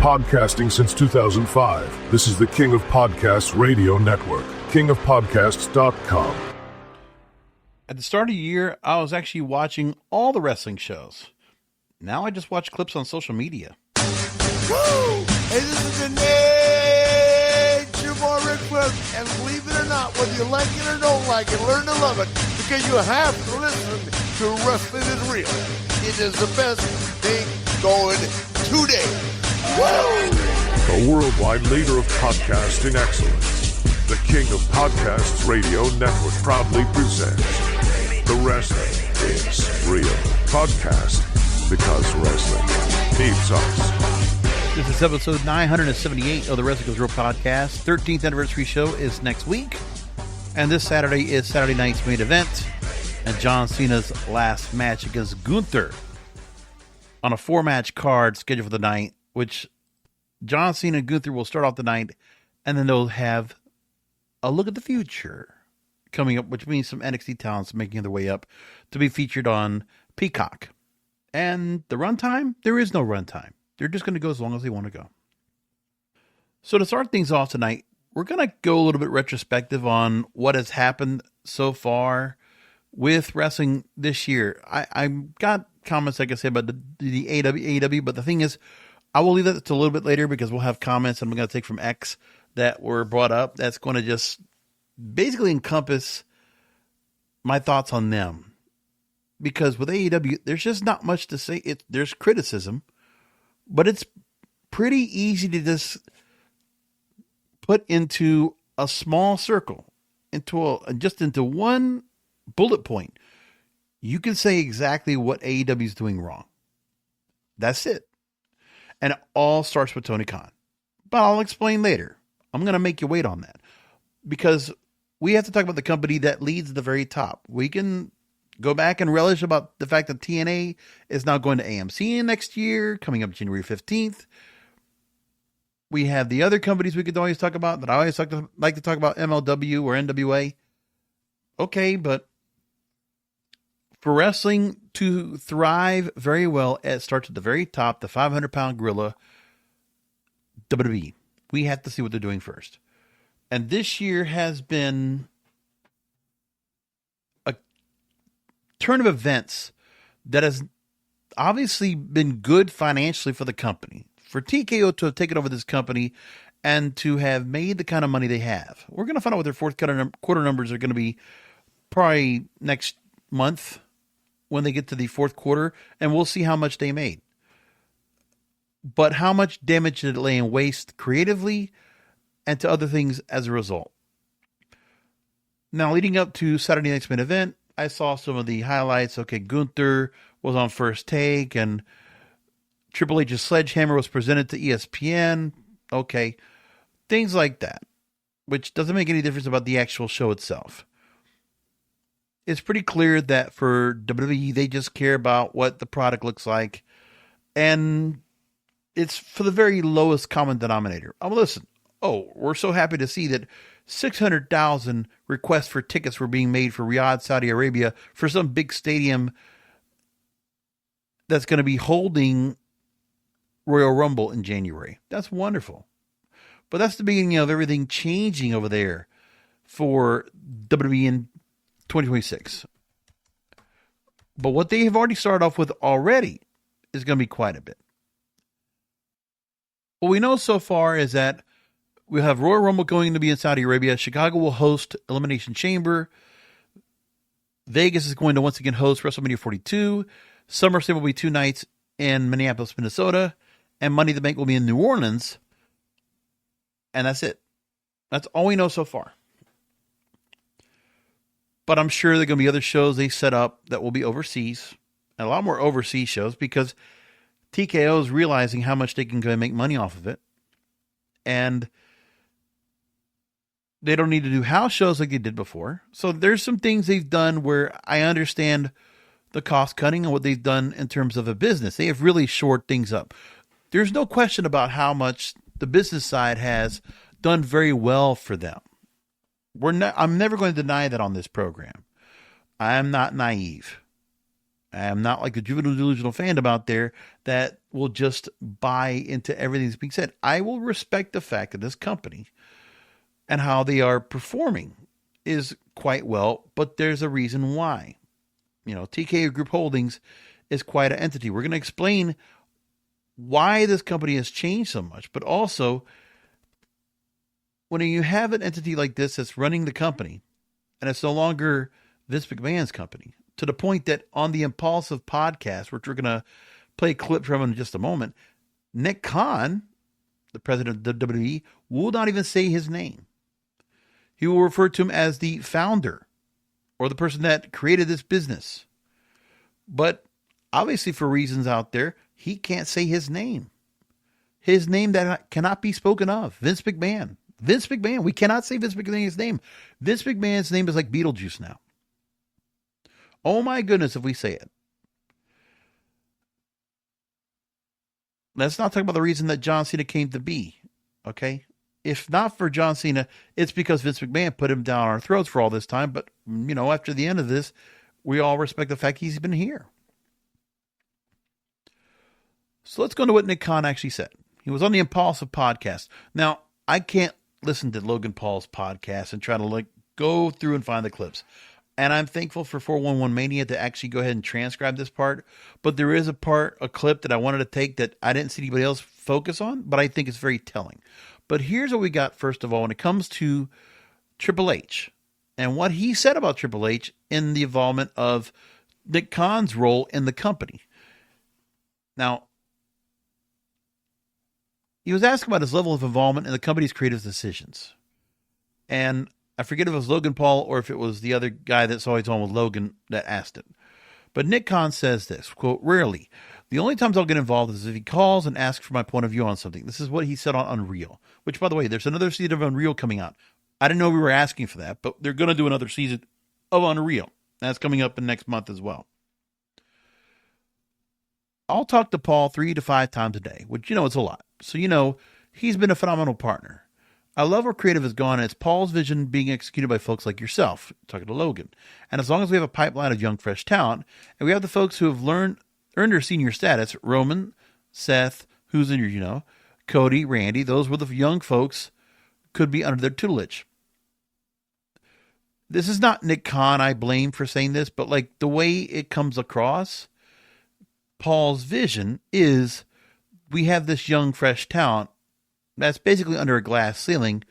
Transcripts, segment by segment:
Podcasting since 2005. This is the King of Podcasts Radio Network. KingofPodcasts.com. At the start of the year, I was actually watching all the wrestling shows. Now I just watch clips on social media. Woo! Hey, this is the Nature Boy Rick Flair, and believe it or not, whether you like it or don't like it, learn to love it, because you have to listen to Wrestling is Real. It is the best thing going today. Woo! The worldwide leader of podcasting excellence. The King of Podcasts Radio Network proudly presents The Wrestling is Real podcast, because wrestling keeps us. This is episode 978 of the Wrestling is Real podcast. 13th anniversary show is next week. And this Saturday is Saturday night's main event. And John Cena's last match against Gunther on a 4-match card scheduled for the night, which John Cena and Gunther will start off the night, and then they'll have a look at the future coming up, which means some NXT talents making their way up to be featured on Peacock. And the runtime? There is no runtime. They're just going to go as long as they want to go. So to start things off tonight, we're going to go a little bit retrospective on what has happened so far with wrestling this year. I got comments, like I said, about the AEW, but the thing is, I will leave that to a little bit later because we'll have comments I'm going to take from X that were brought up. That's going to just basically encompass my thoughts on them. Because with AEW, there's just not much to say. There's criticism, but it's pretty easy to just put into a small circle, into one bullet point. You can say exactly what AEW is doing wrong. That's it. And it all starts with Tony Khan. But I'll explain later. I'm going to make you wait on that. Because we have to talk about the company that leads at the very top. We can go back and relish about the fact that TNA is now going to AMC next year, coming up January 15th. We have the other companies we could always talk about, that I always like to talk about, MLW or NWA. Okay, but for wrestling to thrive very well, it starts at the very top, the 500-pound gorilla, WWE. We have to see what they're doing first. And this year has been a turn of events that has obviously been good financially for the company. For TKO to have taken over this company and to have made the kind of money they have. We're going to find out what their fourth quarter numbers are going to be probably next month when they get to the fourth quarter, and we'll see how much they made. But how much damage did it lay in waste creatively and to other things as a result? Now, leading up to Saturday night's main event, I saw some of the highlights. Okay, Gunther was on First Take, and Triple H's Sledgehammer was presented to ESPN. Okay, things like that, which doesn't make any difference about the actual show itself. It's pretty clear that for WWE, they just care about what the product looks like, and it's for the very lowest common denominator. Listen, we're so happy to see that 600,000 requests for tickets were being made for Riyadh, Saudi Arabia, for some big stadium that's going to be holding Royal Rumble in January. That's wonderful. But that's the beginning of everything changing over there for WWE in 2026. But what they have already started off with already is going to be quite a bit. What we know so far is that we have Royal Rumble going to be in Saudi Arabia. Chicago will host Elimination Chamber. Vegas is going to once again host WrestleMania 42. SummerSlam will be 2 nights in Minneapolis, Minnesota. And Money in the Bank will be in New Orleans. And that's it. That's all we know so far. But I'm sure there are going to be other shows they set up that will be overseas. And a lot more overseas shows because TKO is realizing how much they can go and make money off of it. And they don't need to do house shows like they did before. So there's some things they've done where I understand the cost cutting and what they've done in terms of a business. They have really shored things up. There's no question about how much the business side has done very well for them. I'm never going to deny that on this program. I am not naive. I'm not like the juvenile delusional fandom out there that will just buy into everything that's being said. I will respect the fact that this company and how they are performing is quite well, but there's a reason why. TKO Group Holdings is quite an entity. We're going to explain why this company has changed so much, but also when you have an entity like this that's running the company and it's no longer Vince McMahon's company, to the point that on the Impulsive podcast, which we're going to play a clip from in just a moment, Nick Khan, the president of the WWE, will not even say his name. He will refer to him as the founder or the person that created this business. But obviously for reasons out there, he can't say his name. His name that cannot be spoken of. Vince McMahon. Vince McMahon. We cannot say Vince McMahon's name. Vince McMahon's name is like Beetlejuice now. Oh my goodness, if we say it. Let's not talk about the reason that John Cena came to be. Okay? If not for John Cena, it's because Vince McMahon put him down our throats for all this time. But, after the end of this, we all respect the fact he's been here. So let's go into what Nick Khan actually said. He was on the Impulsive podcast. Now, I can't listen to Logan Paul's podcast and try to go through and find the clips. And I'm thankful for 411 Mania to actually go ahead and transcribe this part. But there is a clip that I wanted to take that I didn't see anybody else focus on, but I think it's very telling. But here's what we got, first of all, when it comes to Triple H and what he said about Triple H in the involvement of Nick Khan's role in the company. Now, he was asked about his level of involvement in the company's creative decisions. And I forget if it was Logan Paul or if it was the other guy that's always on with Logan that asked it. But Nick Khan says this, quote, "Rarely. The only times I'll get involved is if he calls and asks for my point of view on something." This is what he said on Unreal, which, by the way, there's another season of Unreal coming out. I didn't know we were asking for that, but they're going to do another season of Unreal. That's coming up in next month as well. I'll talk to Paul 3 to 5 times a day, which, it's a lot. So, he's been a phenomenal partner. I love where creative has gone. It's Paul's vision being executed by folks like yourself, talking to Logan. And as long as we have a pipeline of young, fresh talent, and we have the folks who have earned their senior status, Roman, Seth, who's in your, Cody, Randy, those were the young folks could be under their tutelage. This is not Nick Khan I blame for saying this, but the way it comes across, Paul's vision is we have this young, fresh talent that's basically under a glass ceiling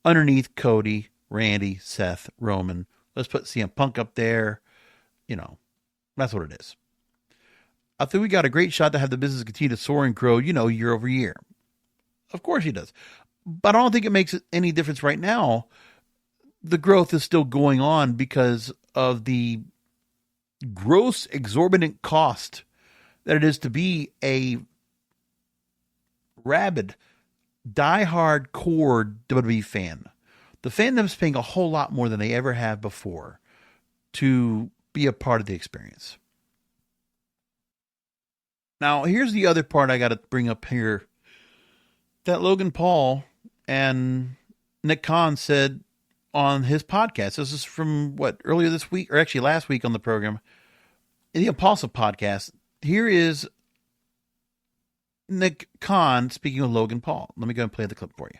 underneath Cody, Randy, Seth, Roman. Let's put CM Punk up there. That's what it is. I think we got a great shot to have the business continue to soar and grow, year over year. Of course he does. But I don't think it makes any difference right now. The growth is still going on because of the gross, exorbitant cost that it is to be a rabid, die-hard core WWE fan. The fandom's paying a whole lot more than they ever have before to be a part of the experience. Now, here's the other part I got to bring up here. That Logan Paul and Nick Khan said on his podcast. This is from earlier this week, or actually last week on the program, in the Impulsive podcast. Here is Nick Khan speaking with Logan Paul. Let me go and play the clip for you.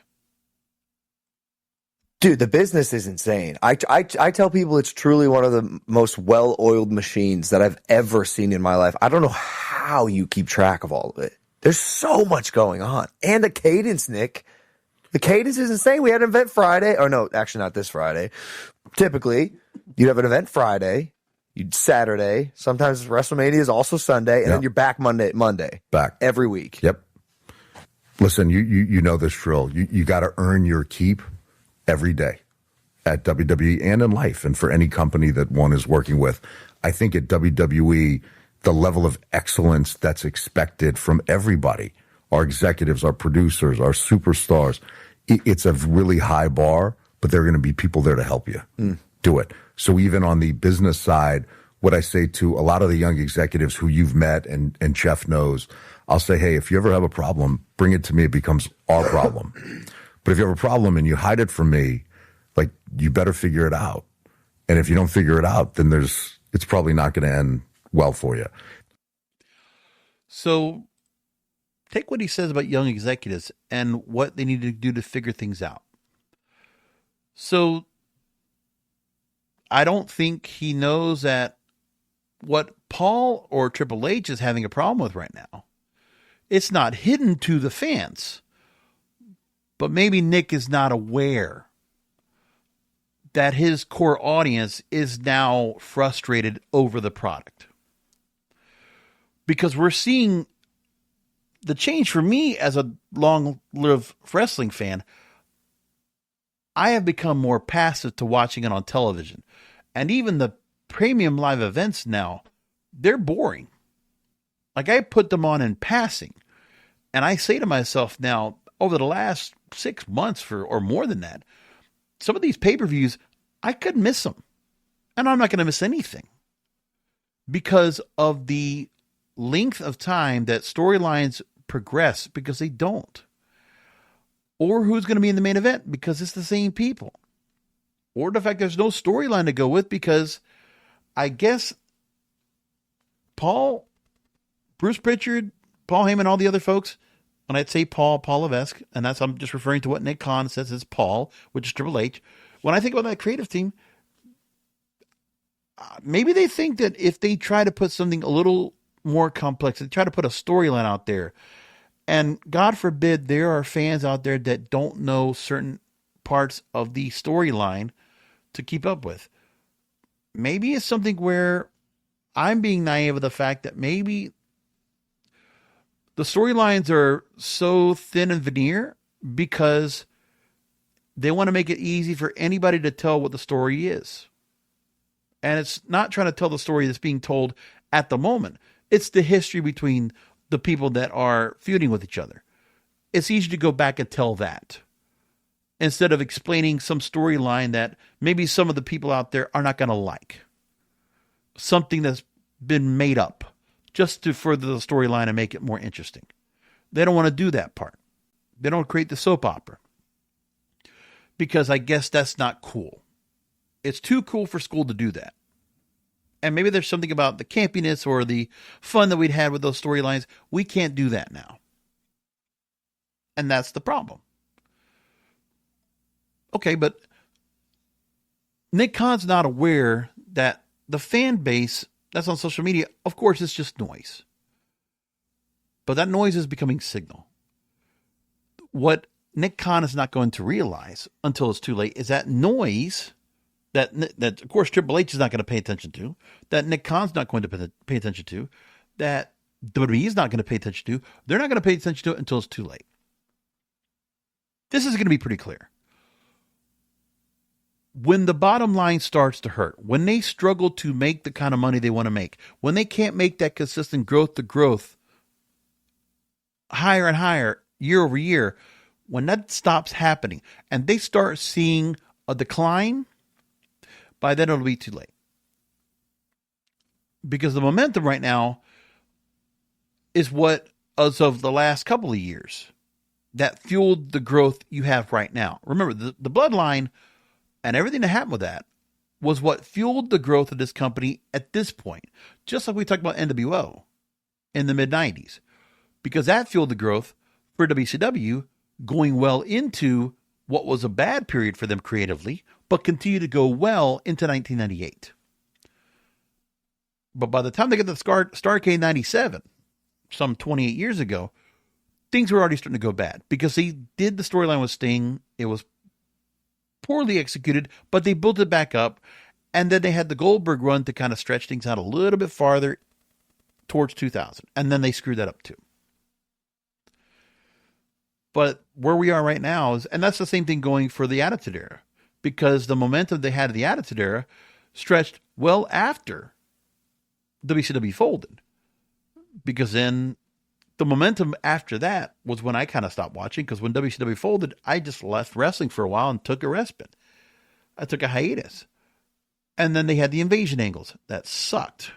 Dude, the business is insane. I tell people it's truly one of the most well-oiled machines that I've ever seen in my life. I don't know how you keep track of all of it. There's so much going on. And the cadence, Nick. The cadence is insane. We had an event Friday. Or no, actually not this Friday. Typically, you'd have an event Friday. You'd Saturday. Sometimes WrestleMania is also Sunday. And then you're back Monday. Back. Every week. Yep. Listen, you know this drill. You got to earn your keep every day at WWE and in life and for any company that one is working with. I think at WWE, the level of excellence that's expected from everybody, our executives, our producers, our superstars, it's a really high bar, but there are going to be people there to help you do it. So even on the business side, what I say to a lot of the young executives who you've met and Jeff knows, I'll say, hey, if you ever have a problem, bring it to me. It becomes our problem. But if you have a problem and you hide it from me, you better figure it out. And if you don't figure it out, then it's probably not going to end well for you. So take what he says about young executives and what they need to do to figure things out. So I don't think he knows that what Paul or Triple H is having a problem with right now, it's not hidden to the fans, but maybe Nick is not aware that his core audience is now frustrated over the product. Because we're seeing the change for me as a long-lived wrestling fan. I have become more passive to watching it on television. And even the premium live events now, they're boring. Like, I put them on in passing. And I say to myself now, over the last 6 months or more than that, some of these pay-per-views, I could miss them. And I'm not going to miss anything. Because of the length of time that storylines progress, because they don't. Or who's going to be in the main event, because it's the same people. Or the fact there's no storyline to go with, because I guess Paul, Bruce Pritchard, Paul Heyman, all the other folks, when I'd say Paul Levesque, and I'm just referring to what Nick Khan says is Paul, which is Triple H. When I think about that creative team, maybe they think that if they try to put something a little more complex, they try to put a storyline out there, and God forbid there are fans out there that don't know certain parts of the storyline to keep up with. Maybe it's something where I'm being naive of the fact that maybe the storylines are so thin and veneer because they want to make it easy for anybody to tell what the story is. And it's not trying to tell the story that's being told at the moment. It's the history between the people that are feuding with each other. It's easy to go back and tell that, instead of explaining some storyline that maybe some of the people out there are not going to like. Something that's been made up just to further the storyline and make it more interesting. They don't want to do that part. They don't create the soap opera, because I guess that's not cool. It's too cool for school to do that. And maybe there's something about the campiness or the fun that we'd had with those storylines. We can't do that now. And that's the problem. Okay, but Nick Khan's not aware that the fan base that's on social media, of course, it's just noise. But that noise is becoming signal. What Nick Khan is not going to realize until it's too late is that noise that of course Triple H is not going to pay attention to, that Nick Khan's not going to pay attention to, that WWE is not going to pay attention to. They're not going to pay attention to it until it's too late. This is going to be pretty clear. When the bottom line starts to hurt, when they struggle to make the kind of money they want to make, when they can't make that consistent growth to growth higher and higher year over year, when that stops happening and they start seeing a decline, by then it'll be too late. Because the momentum right now is what, as of the last couple of years, that fueled the growth you have right now. Remember, the bloodline and everything that happened with that was what fueled the growth of this company at this point. Just like we talked about NWO in the mid-90s. Because that fueled the growth for WCW going well into what was a bad period for them creatively, but continued to go well into 1998. But by the time they get to Starrcade 97, some 28 years ago, things were already starting to go bad because they did the storyline with Sting. It was poorly executed, but they built it back up. And then they had the Goldberg run to kind of stretch things out a little bit farther towards 2000. And then they screwed that up too. But where we are right now is, and that's the same thing going for the Attitude Era, because the momentum they had in the Attitude Era stretched well after WCW folded. Because then the momentum after that was when I kind of stopped watching, because when WCW folded, I just left wrestling for a while and took a respite. I took a hiatus. And then they had the invasion angles. That sucked.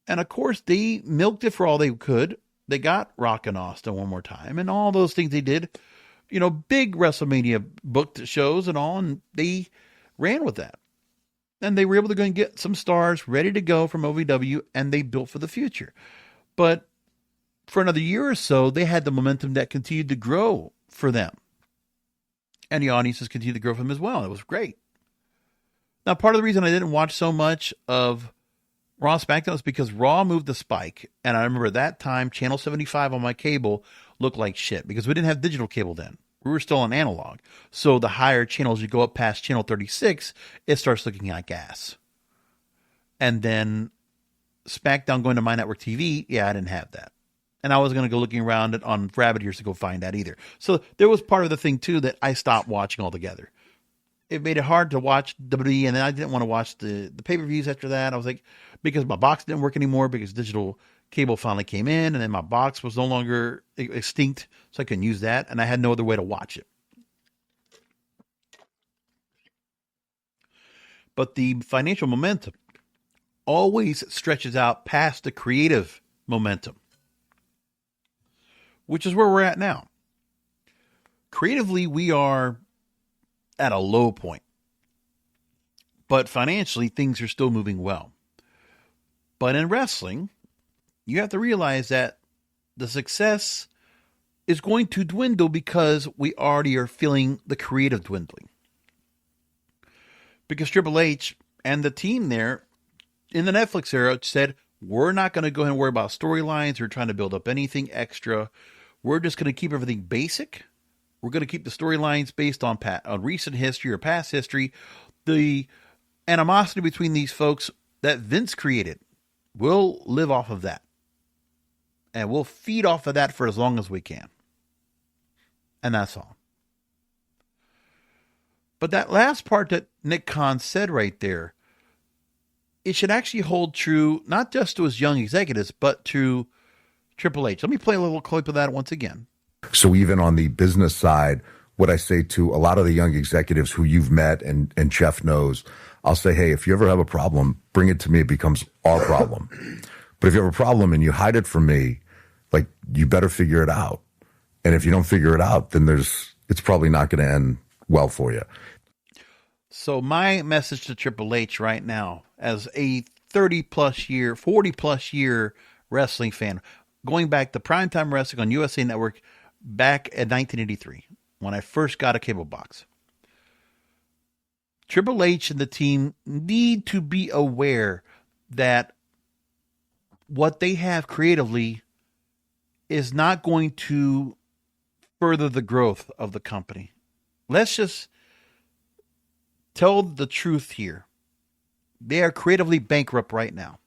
And of course, they milked it for all they could. They got Rock and Austin one more time and all those things they did. You know, big WrestleMania booked shows and all, and they ran with that. And they were able to go and get some stars ready to go from OVW, and they built for the future. But for another year or so, they had the momentum that continued to grow for them. And the audiences continued to grow for them as well. It was great. Now, part of the reason I didn't watch so much of Raw SmackDown is because Raw moved the spike. And I remember at that time, Channel 75 on my cable looked like shit because we didn't have digital cable then. We were still on analog. So the higher channels, you go up past channel 36, it starts looking like ass. And then SmackDown going to My Network TV, yeah, I didn't have that. And I was going to go looking around on rabbit ears to go find that either. So there was part of the thing, too, that I stopped watching altogether. It made it hard to watch WWE, and then I didn't want to watch the pay-per-views after that. I was like, because my box didn't work anymore because digital cable finally came in, and then my box was no longer extinct, so I couldn't use that, and I had no other way to watch it. But the financial momentum always stretches out past the creative momentum, which is where we're at now. Creatively, we are at a low point, but financially, things are still moving well. But in wrestling, you have to realize that the success is going to dwindle because we already are feeling the creative dwindling. Because Triple H and the team there in the Netflix era said, we're not going to go ahead and worry about storylines or trying to build up anything extra. We're just going to keep everything basic. We're going to keep the storylines based on recent history or past history. The animosity between these folks that Vince created, we'll live off of that. And we'll feed off of that for as long as we can. And that's all. But that last part that Nick Khan said right there, it should actually hold true not just to his young executives, but to Triple H. Let me play a little clip of that once again. So even on the business side, what I say to a lot of the young executives who you've met and Jeff knows, I'll say, hey, if you ever have a problem, bring it to me. It becomes our problem. But if you have a problem and you hide it from me, like, you better figure it out. And if you don't figure it out, then it's probably not going to end well for you. So my message to Triple H right now, as a 40+ year wrestling fan, going back to primetime wrestling on USA Network back in 1983, when I first got a cable box. Triple H and the team need to be aware that what they have creatively is not going to further the growth of the company. Let's just tell the truth here. They are creatively bankrupt right now.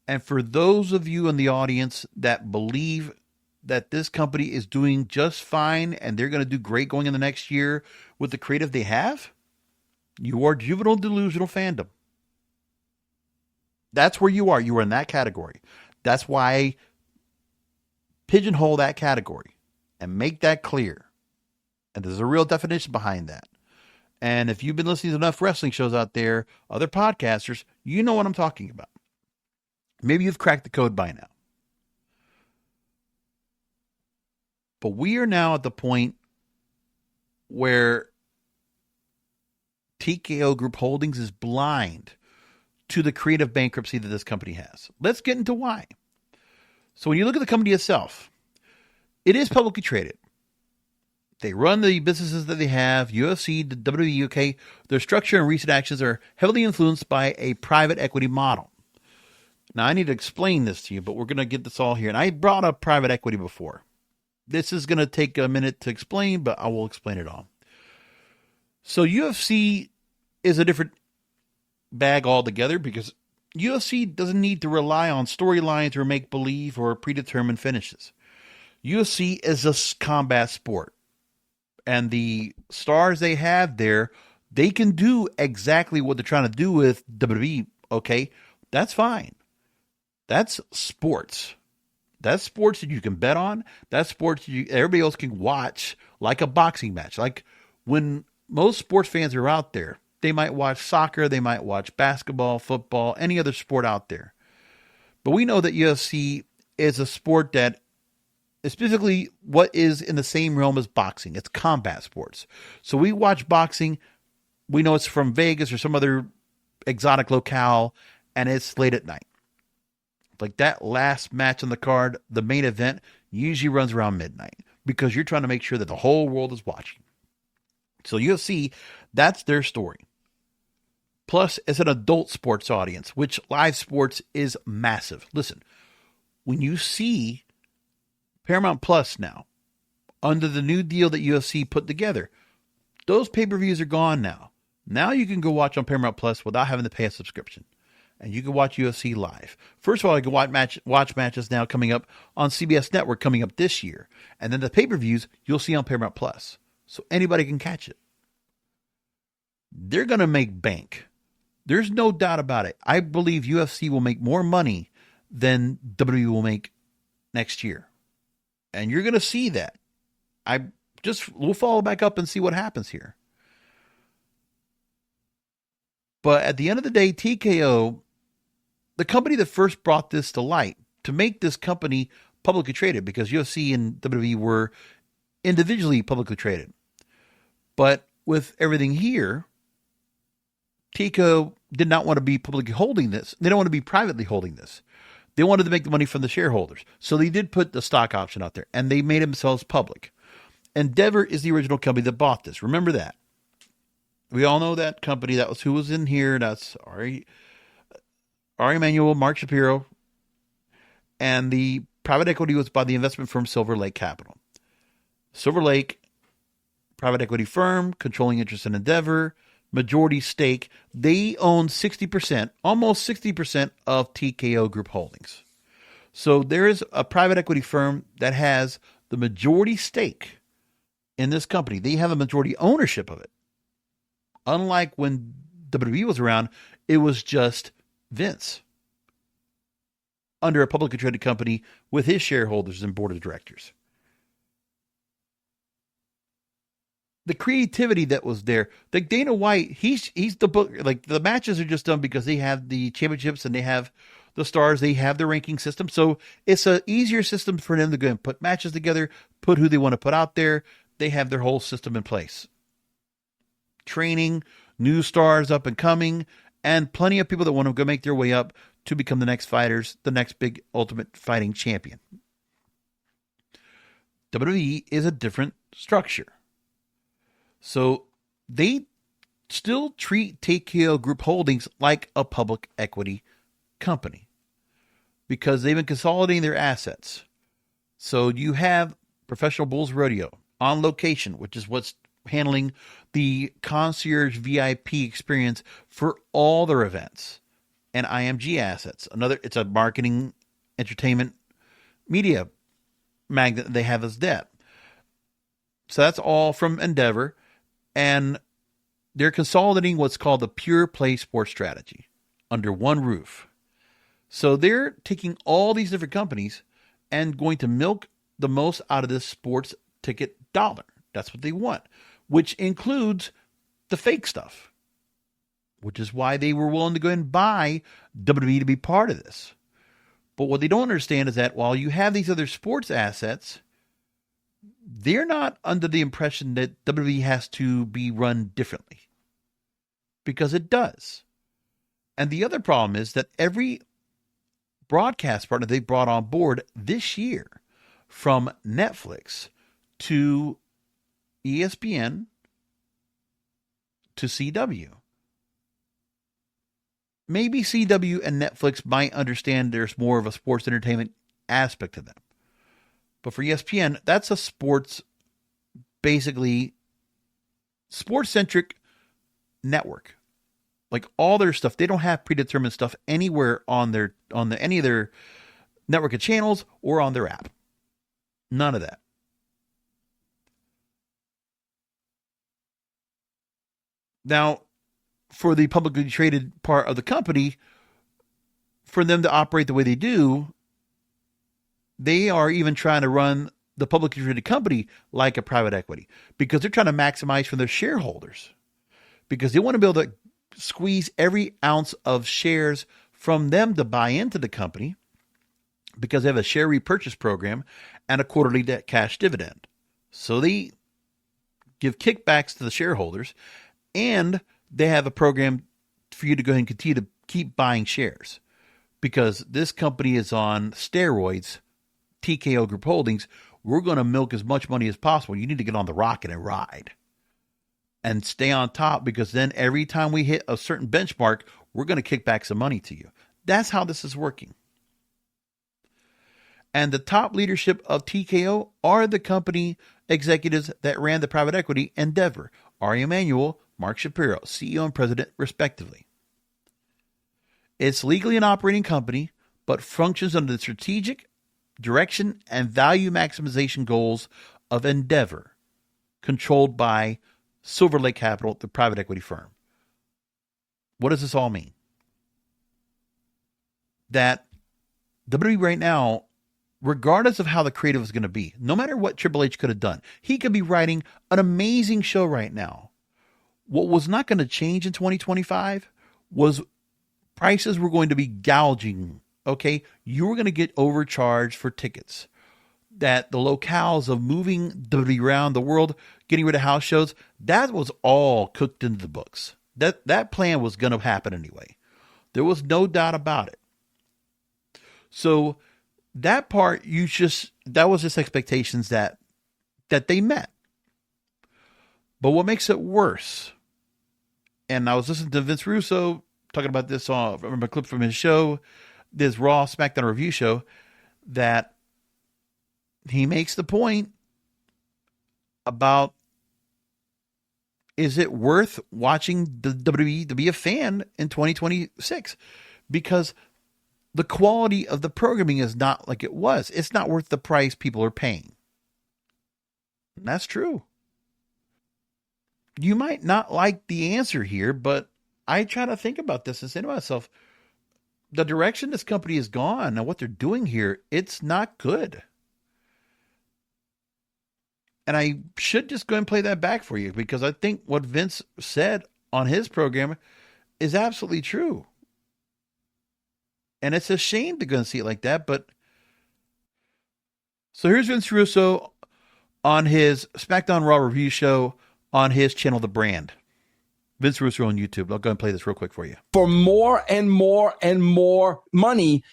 And for those of you in the audience that believe that this company is doing just fine and they're going to do great going in the next year with the creative they have, you are juvenile delusional fandom. That's where you are. You are in that category. That's why I pigeonhole that category and make that clear. And there's a real definition behind that. And if you've been listening to enough wrestling shows out there, other podcasters, you know what I'm talking about. Maybe you've cracked the code by now. But we are now at the point where TKO Group Holdings is blind to the creative bankruptcy that this company has. Let's get into why. So when you look at the company itself, it is publicly traded. They run the businesses that they have, UFC, the WWE UK. Their structure and recent actions are heavily influenced by a private equity model. Now, I need to explain this to you, but we're going to get this all here. And I brought up private equity before. This is going to take a minute to explain, but I will explain it all. So UFC is a different bag altogether because UFC doesn't need to rely on storylines or make-believe or predetermined finishes. UFC is a combat sport. And the stars they have there, they can do exactly what they're trying to do with WWE, okay? That's fine. That's sports. That's sports that you can bet on. That's sports that everybody else can watch, like a boxing match. Like when most sports fans are out there, they might watch soccer, they might watch basketball, football, any other sport out there. But we know that UFC is a sport that is specifically what is in the same realm as boxing. It's combat sports. So we watch boxing, we know it's from Vegas or some other exotic locale, and it's late at night. Like that last match on the card, the main event, usually runs around midnight because you're trying to make sure that the whole world is watching. So UFC, that's their story. Plus, it's an adult sports audience, which live sports is massive. Listen, when you see Paramount Plus now, under the new deal that UFC put together, those pay-per-views are gone now. Now you can go watch on Paramount Plus without having to pay a subscription. And you can watch UFC live. First of all, you can watch matches now coming up on CBS Network coming up this year. And then the pay-per-views you'll see on Paramount Plus. So anybody can catch it. They're going to make bank. There's no doubt about it. I believe UFC will make more money than WWE will make next year. And you're going to see that. We'll follow back up and see what happens here. But at the end of the day, TKO, the company that first brought this to light, to make this company publicly traded, because UFC and WWE were individually publicly traded. But with everything here, TKO did not want to be publicly holding this. They don't want to be privately holding this. They wanted to make the money from the shareholders. So they did put the stock option out there, and they made themselves public. Endeavor is the original company that bought this. Remember that. We all know that company. That was who was in here. That's Ari Emanuel, Mark Shapiro. And the private equity was by the investment firm Silver Lake Capital. Silver Lake, private equity firm, controlling interest in Endeavor, majority stake. They own 60%, almost 60% of TKO Group Holdings. So there is a private equity firm that has the majority stake in this company. They have a majority ownership of it. Unlike when WWE was around, it was just Vince under a publicly traded company with his shareholders and board of directors. The creativity that was there, like Dana White, he's the book. Like the matches are just done because they have the championships and they have the stars, they have the ranking system. So it's an easier system for them to go and put matches together, put who they want to put out there. They have their whole system in place. Training, new stars up and coming, and plenty of people that want to go make their way up to become the next fighters, the next big ultimate fighting champion. WWE is a different structure. So they still treat TKO Group Holdings like a public equity company because they've been consolidating their assets. So you have Professional Bulls Rodeo On Location, which is what's handling the concierge VIP experience for all their events, and IMG Assets. It's a marketing, entertainment, media magnet that they have as debt. So that's all from Endeavor, and they're consolidating what's called the pure play sports strategy under one roof. So they're taking all these different companies and going to milk the most out of this sports ticket dollar. That's what they want, which includes the fake stuff, which is why they were willing to go and buy WWE to be part of this. But what they don't understand is that while you have these other sports assets, they're not under the impression that WWE has to be run differently, because it does. And the other problem is that every broadcast partner they brought on board this year, from Netflix to ESPN to CW. Maybe CW and Netflix might understand there's more of a sports entertainment aspect to them. But for ESPN, that's a basically sports-centric network. Like all their stuff, they don't have predetermined stuff anywhere on any of their network of channels or on their app. None of that. Now, for the publicly traded part of the company, for them to operate the way they do, they are even trying to run the publicly traded company like a private equity, because they're trying to maximize from their shareholders, because they want to be able to squeeze every ounce of shares from them to buy into the company, because they have a share repurchase program and a quarterly cash dividend. So they give kickbacks to the shareholders, and they have a program for you to go ahead and continue to keep buying shares, because this company is on steroids, TKO Group Holdings. We're going to milk as much money as possible. You need to get on the rocket and ride and stay on top, because then every time we hit a certain benchmark, we're going to kick back some money to you. That's how this is working. And the top leadership of TKO are the company executives that ran the private equity Endeavor, Ari Emanuel, Mark Shapiro, CEO and president, respectively. It's legally an operating company, but functions under the strategic direction and value maximization goals of Endeavor, controlled by Silver Lake Capital, the private equity firm. What does this all mean? That WWE right now, regardless of how the creative is going to be, no matter what Triple H could have done, he could be writing an amazing show right now. What was not going to change in 2025 was prices were going to be gouging. Okay, you were going to get overcharged for tickets. That the locales of moving WWE around the world, getting rid of house shows, that was all cooked into the books. That plan was going to happen anyway. There was no doubt about it. So that part, that was just expectations that they met. But what makes it worse, and I was listening to Vince Russo talking about this I remember a clip from his show, this Raw SmackDown review show, that he makes the point about, is it worth watching the WWE to be a fan in 2026? Because the quality of the programming is not like it was. It's not worth the price people are paying. And that's true. You might not like the answer here, but I try to think about this and say to myself, the direction this company has gone and what they're doing here, it's not good. And I should just go and play that back for you, because I think what Vince said on his program is absolutely true. And it's a shame to go and see it like that. But so here's Vince Russo on his SmackDown Raw review show on his channel, The Brand. Vince Russo on YouTube. I'll go and play this real quick for you. For more and more and more money,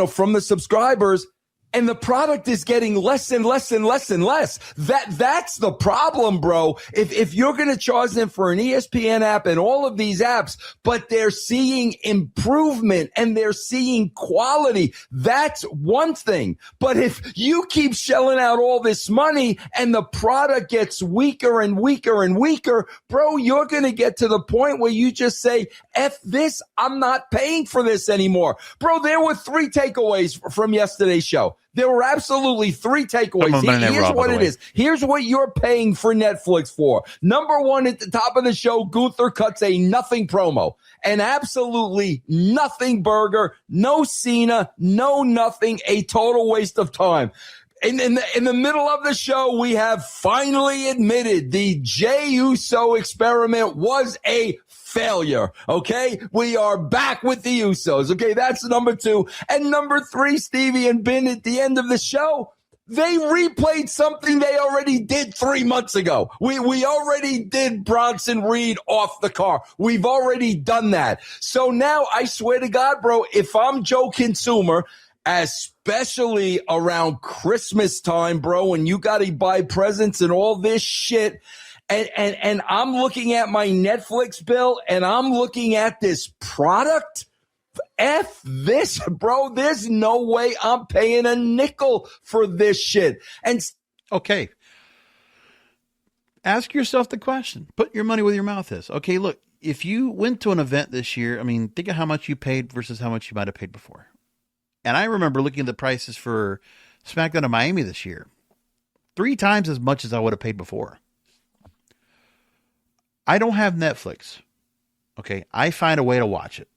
from the subscribers, and the product is getting less and less and less and less. That's the problem, bro. If you're going to charge them for an ESPN app and all of these apps, but they're seeing improvement and they're seeing quality, that's one thing. But if you keep shelling out all this money and the product gets weaker and weaker and weaker, bro, you're going to get to the point where you just say, F this, I'm not paying for this anymore. Bro, there were 3 takeaways from yesterday's show. There were absolutely 3 takeaways. Here's what it is. Here's what you're paying for Netflix for. Number 1, at the top of the show, Gunther cuts a nothing promo. An absolutely nothing burger. No Cena. No nothing. A total waste of time. In the middle of the show, we have finally admitted the Jey Uso experiment was a failure. Okay, we are back with the Usos. Okay, that's number 2. And number 3, Stevie and Ben, at the end of the show, they replayed something they already did 3 months ago. We already did Bronson Reed off the car. We've already done that. So now, I swear to God, bro, if I'm Joe Consumer, especially around Christmas time, bro, and you got to buy presents and all this shit, and I'm looking at my Netflix bill and I'm looking at this product, F this, bro. There's no way I'm paying a nickel for this shit. And okay, ask yourself the question. Put your money where your mouth is. Okay, look, if you went to an event this year, I mean, think of how much you paid versus how much you might have paid before. And I remember looking at the prices for SmackDown in Miami this year, 3 times as much as I would have paid before. I don't have Netflix. Okay, I find a way to watch it.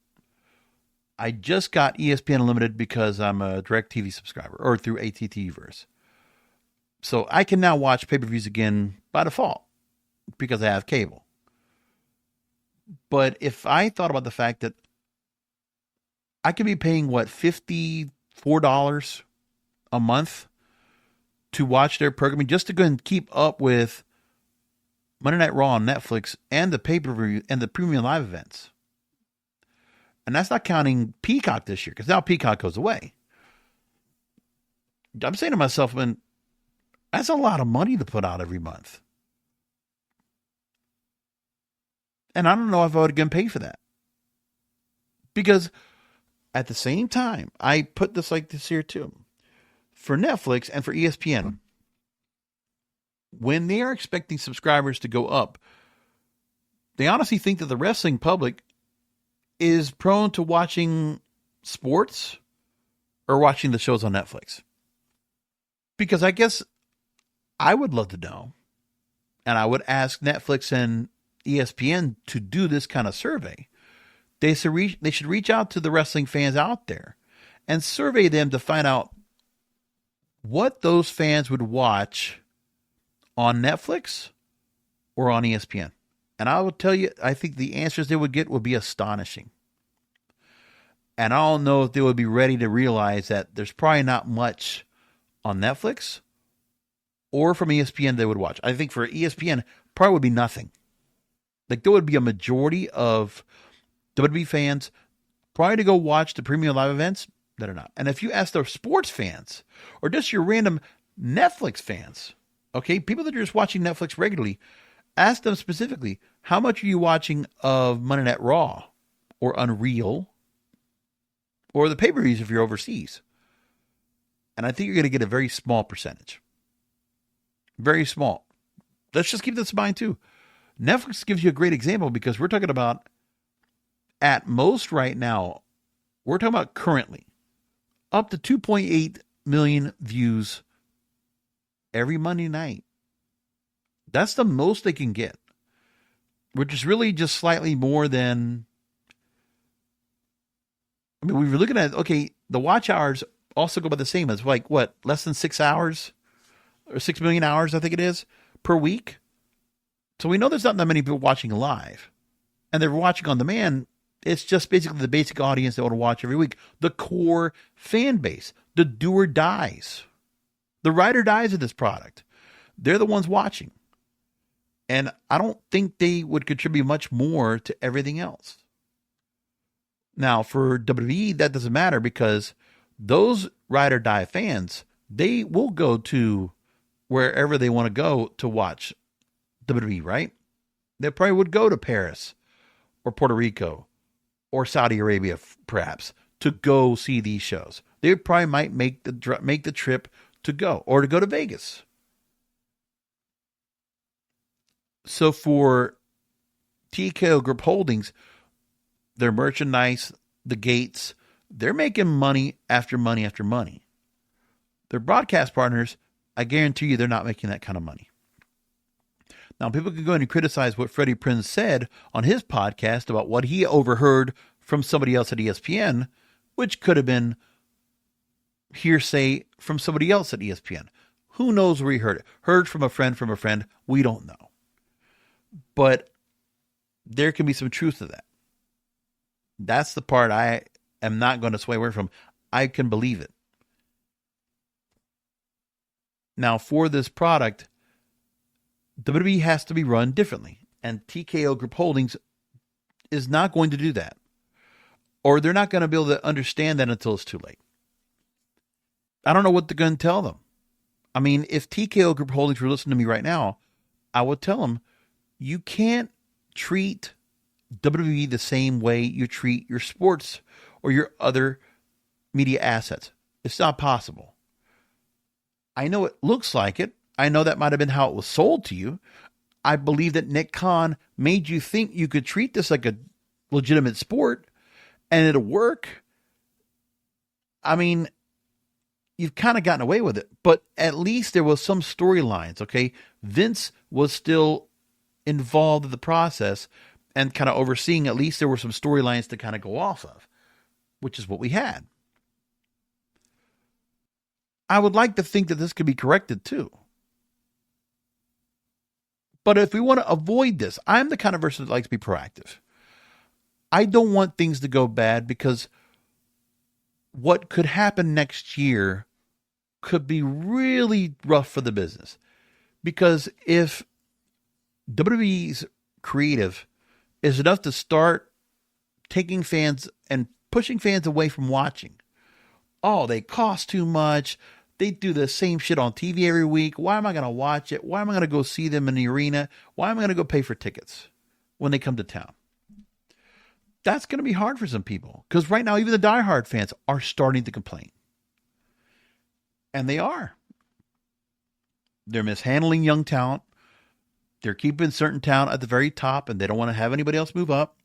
I just got ESPN Unlimited because I'm a DirecTV subscriber, or through AT&T-verse. So I can now watch pay-per-views again by default because I have cable. But if I thought about the fact that I could be paying, $54 a month to watch their programming just to go and keep up with Monday Night Raw on Netflix and the pay-per-view and the premium live events. And that's not counting Peacock this year, because now Peacock goes away. I'm saying to myself, man, that's a lot of money to put out every month. And I don't know if I would again pay for that. Because at the same time, I put this like this here too. For Netflix and for ESPN, when they are expecting subscribers to go up, they honestly think that the wrestling public is prone to watching sports or watching the shows on Netflix. Because I guess I would love to know, and I would ask Netflix and ESPN to do this kind of survey. They should reach out to the wrestling fans out there and survey them to find out what those fans would watch on Netflix or on ESPN. And I will tell you, I think the answers they would get would be astonishing. And I don't know if they would be ready to realize that there's probably not much on Netflix or from ESPN they would watch. I think for ESPN, probably would be nothing. Like there would be a majority of WWE fans probably to go watch the premium live events that are not. And if you ask their sports fans or just your random Netflix fans, okay, people that are just watching Netflix regularly, ask them specifically, how much are you watching of Monday Night Raw or Unreal or the pay-per-views if you're overseas? And I think you're going to get a very small percentage. Very small. Let's just keep this in mind too. Netflix gives you a great example because we're talking about at most right now, we're talking about currently up to 2.8 million views every Monday night. That's the most they can get, which is really just slightly more than, I mean, we were looking at, okay, the watch hours also go by the same as like what, less than 6 hours or 6 million hours, I think it is, per week. So we know there's not that many people watching live, and they're watching on demand. It's just basically the basic audience that want to watch every week. The core fan base, the do or dies, the ride or dies of this product. They're the ones watching. And I don't think they would contribute much more to everything else. Now, for WWE, that doesn't matter because those ride or die fans, they will go to wherever they want to go to watch WWE, right? They probably would go to Paris or Puerto Rico or Saudi Arabia, perhaps, to go see these shows. They probably might make the trip to go, or to go to Vegas. So for TKO Group Holdings, their merchandise, the gates, they're making money after money after money. Their broadcast partners, I guarantee you they're not making that kind of money. Now, people can go in and criticize what Freddie Prinze said on his podcast about what he overheard from somebody else at ESPN, which could have been hearsay from somebody else at ESPN. Who knows where he heard it? Heard from a friend, we don't know. But there can be some truth to that. That's the part I am not going to sway away from. I can believe it. Now, for this product, WWE has to be run differently, and TKO Group Holdings is not going to do that. Or they're not going to be able to understand that until it's too late. I don't know what they're going to tell them. I mean, if TKO Group Holdings were listening to me right now, I would tell them, you can't treat WWE the same way you treat your sports or your other media assets. It's not possible. I know it looks like it. I know that might have been how it was sold to you. I believe that Nick Khan made you think you could treat this like a legitimate sport and it'll work. I mean, you've kind of gotten away with it, but at least there was some storylines, okay? Vince was still involved in the process and kind of overseeing. At least there were some storylines to kind of go off of, which is what we had. I would like to think that this could be corrected too. But if we want to avoid this, I'm the kind of person that likes to be proactive. I don't want things to go bad because what could happen next year could be really rough for the business. Because if WWE's creative is enough to start taking fans and pushing fans away from watching. Oh, they cost too much. They do the same shit on TV every week. Why am I going to watch it? Why am I going to go see them in the arena? Why am I going to go pay for tickets when they come to town? That's going to be hard for some people because right now, even the diehard fans are starting to complain. And they are. They're mishandling young talent. They're keeping certain talent at the very top, and they don't want to have anybody else move up.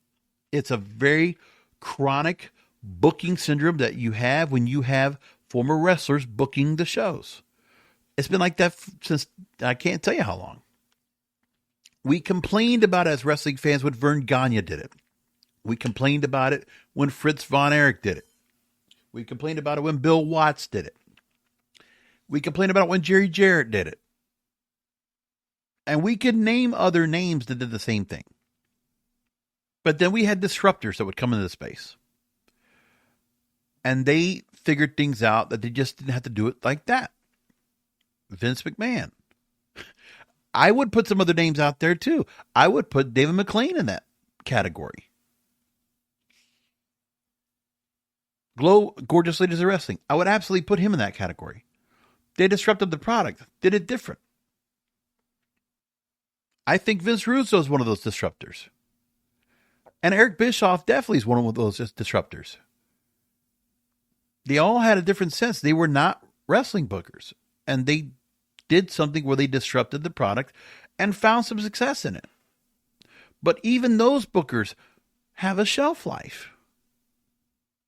It's a very chronic booking syndrome that you have when you have former wrestlers booking the shows. It's been like that since I can't tell you how long. We complained about it as wrestling fans when Vern Gagne did it. We complained about it when Fritz Von Erich did it. We complained about it when Bill Watts did it. We complained about it when Jerry Jarrett did it. And we could name other names that did the same thing. But then we had disruptors that would come into the space. And they figured things out that they just didn't have to do it like that. Vince McMahon. I would put some other names out there too. I would put David McLean in that category. Glow, Gorgeous Ladies of Wrestling. I would absolutely put him in that category. They disrupted the product, did it different. I think Vince Russo is one of those disruptors. And Eric Bischoff definitely is one of those disruptors. They all had a different sense. They were not wrestling bookers. And they did something where they disrupted the product and found some success in it. But even those bookers have a shelf life.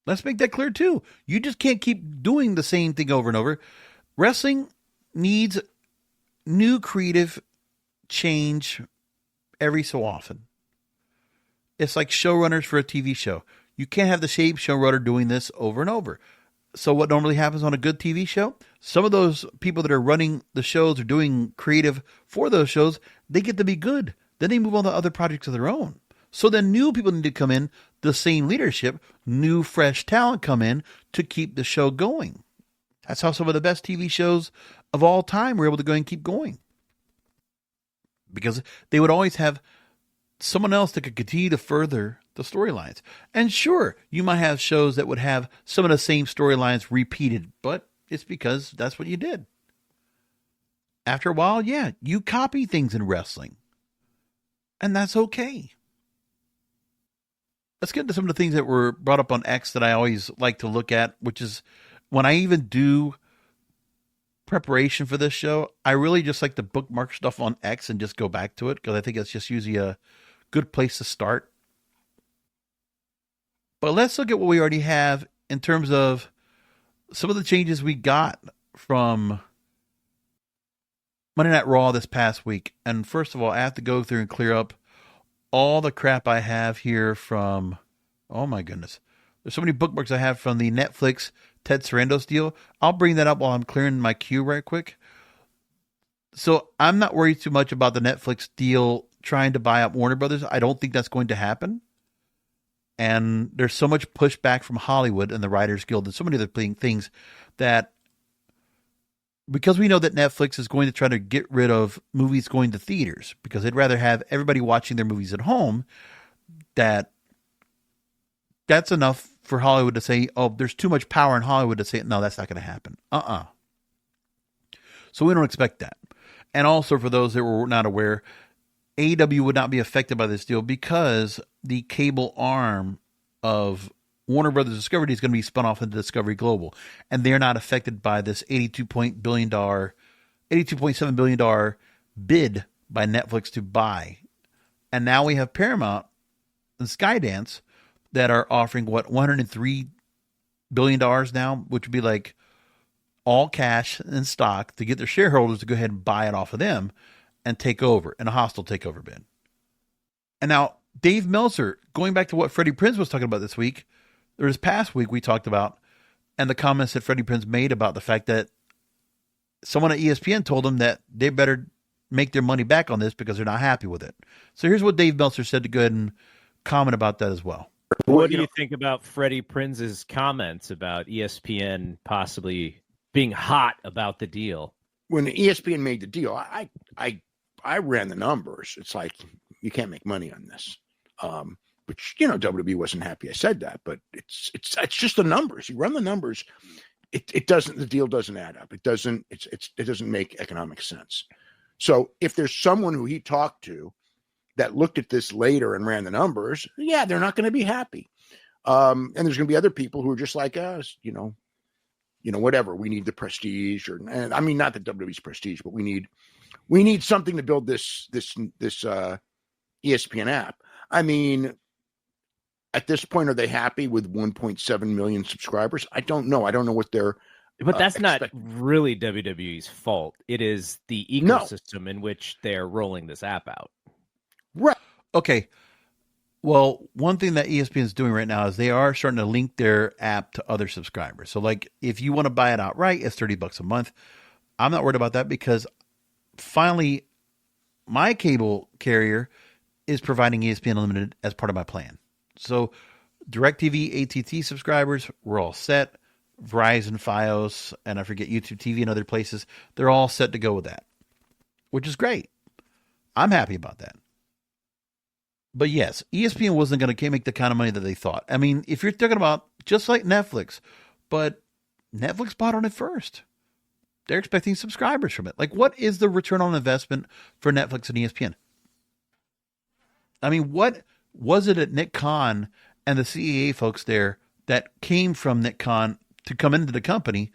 Let's make that clear too. You just can't keep doing the same thing over and over. Wrestling needs new creative change every so often. It's like showrunners for a TV show. You can't have the same showrunner doing this over and over. So what normally happens on a good TV show, some of those people that are running the shows or doing creative for those shows, they get to be good. Then they move on to other projects of their own. So then new people need to come in, the same leadership, new fresh talent come in to keep the show going. That's how some of the best TV shows of all time were able to go and keep going. Because they would always have someone else that could continue to further the storylines. And sure, you might have shows that would have some of the same storylines repeated, but it's because that's what you did. After a while, yeah, you copy things in wrestling. And that's okay. Let's get into some of the things that were brought up on X that I always like to look at, which is when I even do preparation for this show, I really just like to bookmark stuff on X and just go back to it because I think it's just usually a good place to start. But let's look at what we already have in terms of some of the changes we got from Monday Night Raw this past week. And first of all, I have to go through and clear up all the crap I have here from, oh my goodness. There's so many bookmarks I have from the Netflix Ted Sarandos deal. I'll bring that up while I'm clearing my queue right quick. So I'm not worried too much about the Netflix deal trying to buy up Warner Brothers. I don't think that's going to happen. And there's so much pushback from Hollywood and the Writers Guild and so many other things that because we know that Netflix is going to try to get rid of movies going to theaters because they'd rather have everybody watching their movies at home, that's enough for Hollywood to say, oh, there's too much power in Hollywood to say, no, that's not going to happen. So we don't expect that. And also for those that were not aware, AEW would not be affected by this deal because the cable arm of Warner Brothers Discovery is going to be spun off into Discovery Global. And they're not affected by this $82.7 billion bid by Netflix to buy. And now we have Paramount and Skydance that are offering, $103 billion now, which would be like all cash and stock to get their shareholders to go ahead and buy it off of them and take over in a hostile takeover bid. And now Dave Meltzer, going back to what Freddie Prinze was talking about this week, or this past week we talked about, and the comments that Freddie Prinze made about the fact that someone at ESPN told him that they better make their money back on this because they're not happy with it. So here's what Dave Meltzer said to go ahead and comment about that as well. What do you think about Freddie Prinze's comments about ESPN possibly being hot about the deal? When ESPN made the deal, I I ran the numbers. It's like, you can't make money on this. Which, you know, WWE wasn't happy I said that, but it's just the numbers. You run the numbers, the deal doesn't add up. It doesn't make economic sense. So if there's someone who he talked to that looked at this later and ran the numbers, yeah, they're not going to be happy. And there's going to be other people who are just like us, you know, whatever. We need the prestige, and I mean, not the WWE's prestige, but we need something to build this ESPN app. I mean, at this point, are they happy with 1.7 million subscribers? I don't know. I don't know what they're. But that's not really WWE's fault. It is the ecosystem in which they're rolling this app out. Right. Okay. Well, one thing that ESPN is doing right now is they are starting to link their app to other subscribers. So, like, if you want to buy it outright, it's $30 a month. I'm not worried about that because finally, my cable carrier is providing ESPN Unlimited as part of my plan. So, DirecTV, AT&T subscribers, we're all set. Verizon, Fios, and I forget YouTube TV and other places, they're all set to go with that, which is great. I'm happy about that. But yes, ESPN wasn't going to make the kind of money that they thought. I mean, if you're talking about just like Netflix, but Netflix bought on it first. They're expecting subscribers from it. Like, what is the return on investment for Netflix and ESPN? I mean, what was it at Nick Khan and the CAA folks there that came from Nick Khan to come into the company?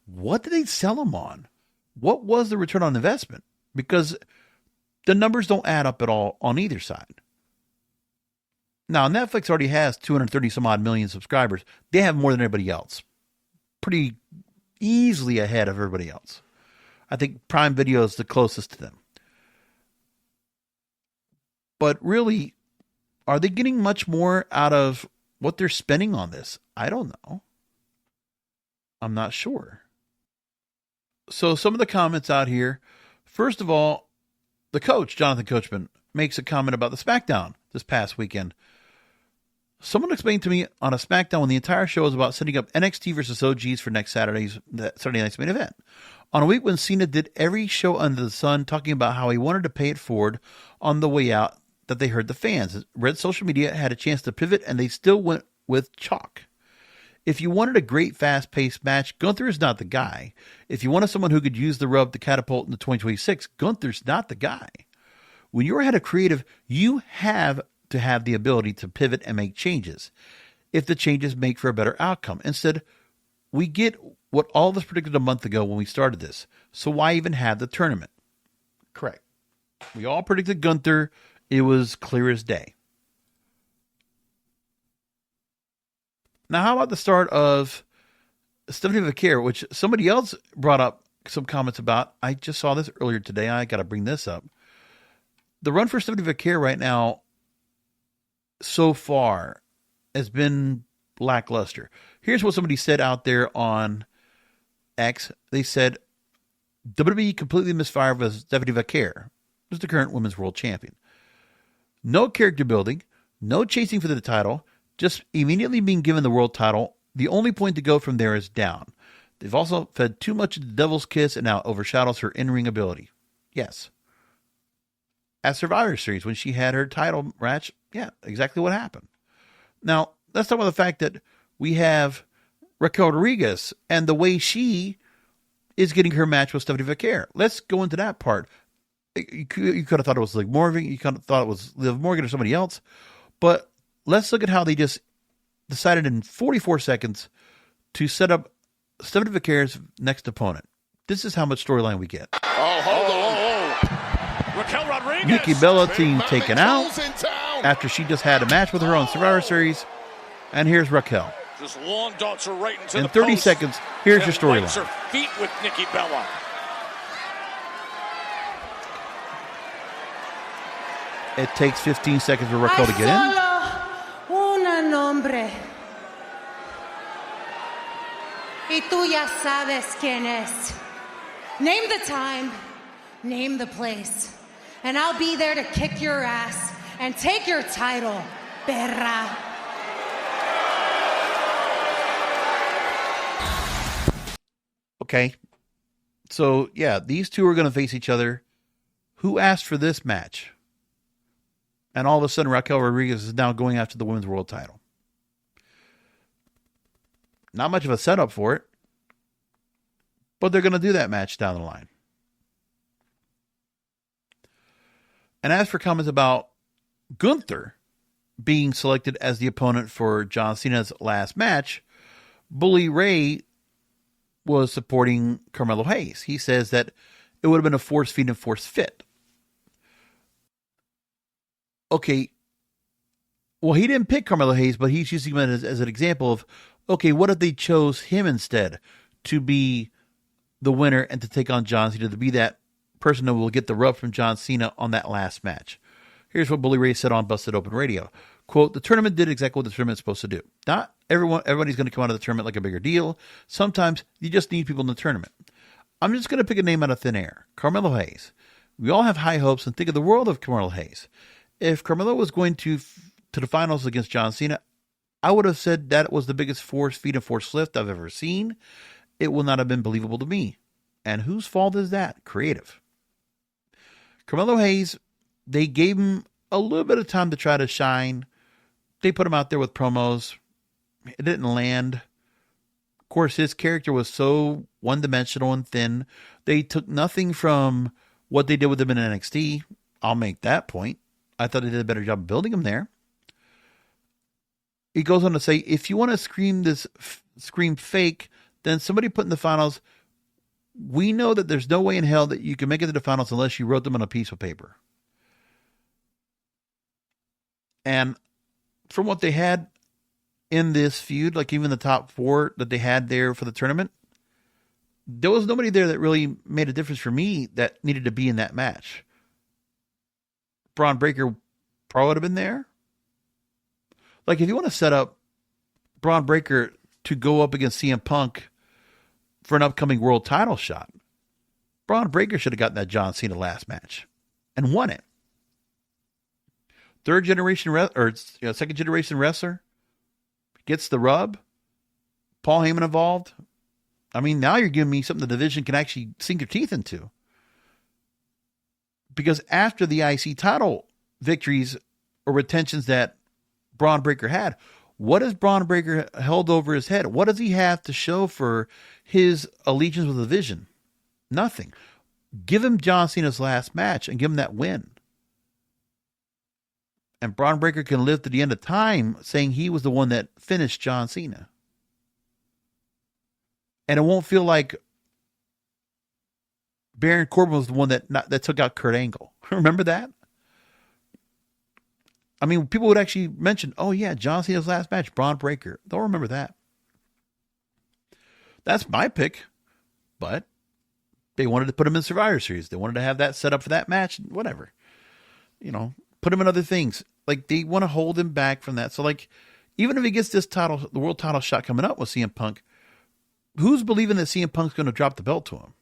What did they sell them on? What was the return on investment? Because the numbers don't add up at all on either side. Now, Netflix already has 230 some odd million subscribers. They have more than everybody else. Pretty easily ahead of everybody else. I think Prime Video is the closest to them. But really, are they getting much more out of what they're spending on this? I don't know. I'm not sure. So some of the comments out here. First of all, the coach, Jonathan Coachman, makes a comment about the SmackDown this past weekend. Someone explained to me on a SmackDown when the entire show was about setting up NXT versus OGs for next Saturday night's main event. On a week when Cena did every show under the sun, talking about how he wanted to pay it forward on the way out, that they heard the fans. Red social media had a chance to pivot, and they still went with chalk. If you wanted a great, fast-paced match, Gunther is not the guy. If you wanted someone who could use the rub to catapult into 2026, Gunther's not the guy. When you're head of creative, you have to have the ability to pivot and make changes if the changes make for a better outcome. Instead, we get what all of us predicted a month ago when we started this. So why even have the tournament? Correct. We all predicted Gunther. It was clear as day. Now, how about the start of Stephanie Vaquer, which somebody else brought up some comments about? I just saw this earlier today. I got to bring this up. The run for Stephanie Vaquer right now, so far, has been lackluster. Here's what somebody said out there on X. They said, WWE completely misfired with Stephanie Vaquer, who's the current women's world champion. No character building, no chasing for the title, just immediately being given the world title. The only point to go from there is down. They've also fed too much of the devil's kiss and now it overshadows her in-ring ability. Yes. At Survivor Series, when she had her title match, yeah, exactly what happened. Now, let's talk about the fact that we have Raquel Rodriguez and the way she is getting her match with Stephanie Vaquer. Let's go into that part. You could have thought it was Liv Morgan. You could have thought it was Liv Morgan or somebody else. But let's look at how they just decided in 44 seconds to set up Stephanie Vaquer's next opponent. This is how much storyline we get. Raquel Rodriguez. Nikki Bella team taken out after she just had a match with her on Survivor Series. And here's Raquel. Just long darts her right into in the 30 post seconds, here's your and lights storyline. her feet with Nikki Bella. It takes 15 seconds for Raquel to get in. Una nombre. Y tú ya sabes quién es. Name the time, name the place, and I'll be there to kick your ass and take your title, perra. Okay. So, yeah, these two are going to face each other. who asked for this match? And all of a sudden, Raquel Rodriguez is now going after the women's world title. Not much of a setup for it, but they're going to do that match down the line. And as for comments about Gunther being selected as the opponent for John Cena's last match, Bully Ray was supporting Carmelo Hayes. He says that it would have been a force feed and force fit. Okay, well, he didn't pick Carmelo Hayes, but he's using him as an example of, okay, what if they chose him instead to be the winner and to take on John Cena, to be that person who will get the rub from John Cena on that last match. Here's what Bully Ray said on Busted Open Radio. Quote, the tournament did exactly what the tournament's supposed to do. Not everybody's going to come out of the tournament like a bigger deal. Sometimes you just need people in the tournament. I'm just going to pick a name out of thin air. Carmelo Hayes. We all have high hopes and think of the world of Carmelo Hayes. If Carmelo was going to the finals against John Cena, I would have said that was the biggest force feed and force lift I've ever seen. It will not have been believable to me. And whose fault is that? Creative. Carmelo Hayes, they gave him a little bit of time to try to shine. They put him out there with promos. It didn't land. Of course, his character was so one-dimensional and thin. They took nothing from what they did with him in NXT. I'll make that point. I thought they did a better job of building him there. He goes on to say, if you want to scream fake, then somebody put in the finals. We know that there's no way in hell that you can make it to the finals unless you wrote them on a piece of paper. And from what they had in this feud, like even the top four that they had there for the tournament, there was nobody there that really made a difference for me that needed to be in that match. Braun Breaker probably would have been there. Like, if you want to set up Braun Breaker to go up against CM Punk for an upcoming world title shot, Braun Breaker should have gotten that John Cena last match and won it. Second generation wrestler gets the rub. Paul Heyman involved. I mean, now you're giving me something the division can actually sink your teeth into. Because after the IC title victories or retentions that Braun Breaker had, what has Braun Breaker held over his head? What does he have to show for his allegiance with the division? Nothing. Give him John Cena's last match and give him that win. And Braun Breaker can live to the end of time saying he was the one that finished John Cena. And it won't feel like Baron Corbin was the one that took out Kurt Angle. Remember that? I mean, people would actually mention, oh yeah, John Cena's last match, Braun Breaker. They'll remember that. That's my pick. But they wanted to put him in Survivor Series. They wanted to have that set up for that match. Whatever. You know, put him in other things. Like, they want to hold him back from that. So, like, even if he gets this title, the world title shot coming up with CM Punk, who's believing that CM Punk's going to drop the belt to him?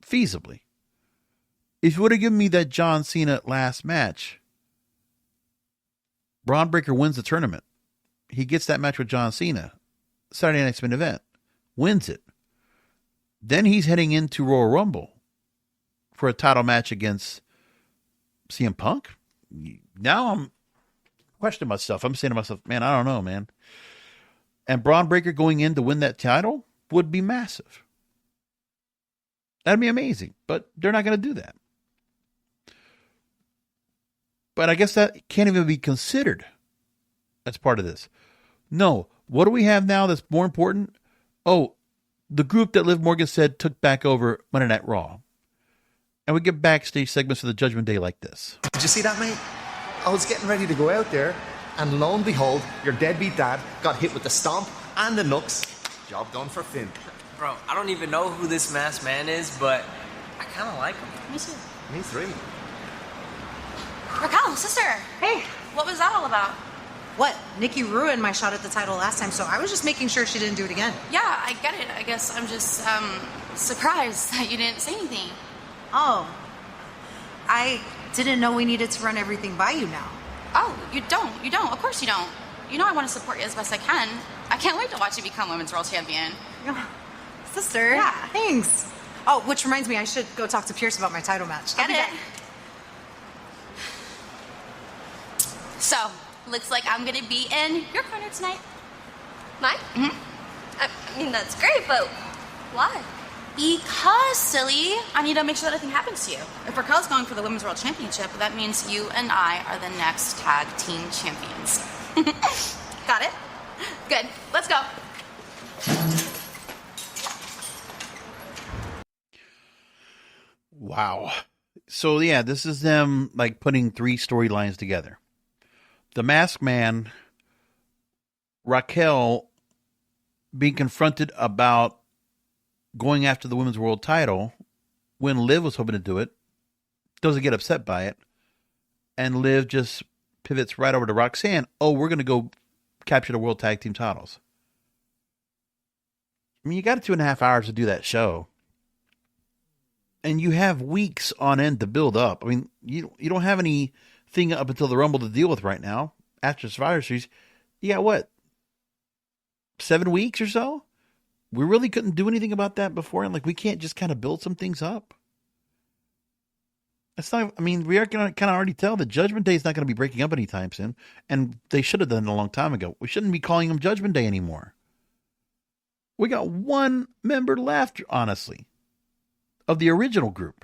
Feasibly. If you would have given me that John Cena last match, Braun Breaker wins the tournament. He gets that match with John Cena. Saturday Night's Main Event. Wins it. Then he's heading into Royal Rumble for a title match against CM Punk. Now I'm questioning myself. I'm saying to myself, man, I don't know, man. And Braun Breaker going in to win that title would be massive. That'd be amazing. But they're not going to do that. But I guess that can't even be considered as part of this. No. What do we have now that's more important? Oh, the group that Liv Morgan said took back over Monday Night Raw. And we get backstage segments for the Judgment Day like this. Did you see that, mate? I was getting ready to go out there, and lo and behold, your deadbeat dad got hit with the stomp and the knucks. Job done for Finn. Bro, I don't even know who this masked man is, but I kind of like him. Me too. Me three. Raquel, sister. Hey. What was that all about? What? Nikki ruined my shot at the title last time, so I was just making sure she didn't do it again. Yeah, I get it. I guess I'm just, surprised that you didn't say anything. Oh. I didn't know we needed to run everything by you now. Oh, you don't. You don't. Of course you don't. You know I want to support you as best I can. I can't wait to watch you become Women's World Champion. Sister. Yeah. Thanks. Oh, which reminds me, I should go talk to Pierce about my title match. Get it? So, looks like I'm gonna be in your corner tonight. Mine? I mean, that's great, but why? Because, silly, I need to make sure that nothing happens to you. If Raquel's going for the Women's World Championship, that means you and I are the next tag team champions. Got it? Good. Let's go. Wow. So, yeah, this is them, like, putting 3 storylines together. The Masked Man, Raquel being confronted about going after the Women's World title when Liv was hoping to do it, doesn't get upset by it, and Liv just pivots right over to Roxanne. Oh, we're going to go capture the World Tag Team titles. I mean, you got 2.5 hours to do that show. And you have weeks on end to build up. I mean, you don't have anything up until the Rumble to deal with right now. After Survivor Series, you got what? 7 weeks or so? We really couldn't do anything about that before. And like, we can't just kind of build some things up. It's not, I mean, we are going to kind of already tell that Judgment Day is not going to be breaking up anytime soon. And they should have done it a long time ago. We shouldn't be calling them Judgment Day anymore. We got 1 member left, honestly, of the original group.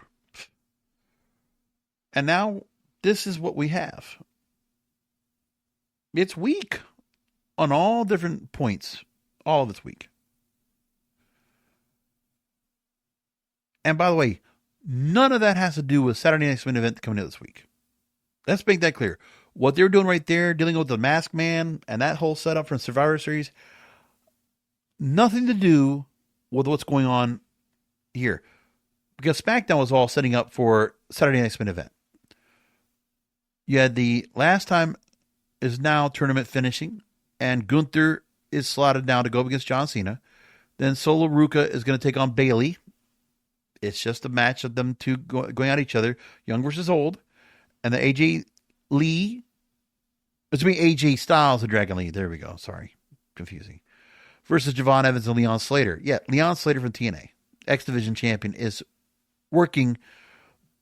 And now this is what we have. It's weak on all different points. All of it's weak. And by the way, none of that has to do with Saturday Night's Main Event coming out this week. Let's make that clear. What they're doing right there, dealing with the Masked Man and that whole setup from Survivor Series, nothing to do with what's going on here. Because SmackDown was all setting up for Saturday Night's Main Event. You had the last time is now tournament finishing, and Gunther is slotted now to go up against John Cena. Then Solo Ruka is going to take on Bayley. It's just a match of them two going at each other, young versus old. And the AJ Lee, it's me AJ Styles and Dragon Lee. There we go. Sorry, confusing. Versus Javon Evans and Leon Slater. Yeah, Leon Slater from TNA, X Division champion, is working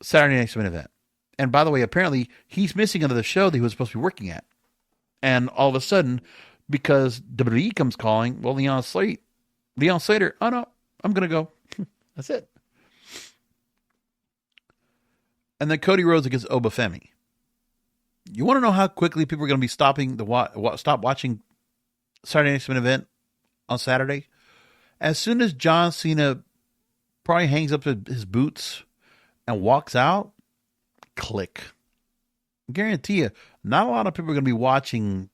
Saturday Night's Main Event. And by the way, apparently he's missing another show that he was supposed to be working at. And all of a sudden, because WWE comes calling, well, Leon Slater, oh no, I'm going to go. That's it. And then Cody Rhodes against Obafemi. You want to know how quickly people are going to be stop watching Saturday Night's Main Event on Saturday? As soon as John Cena probably hangs up his boots and walks out, click. I guarantee you, not a lot of people are going to be watching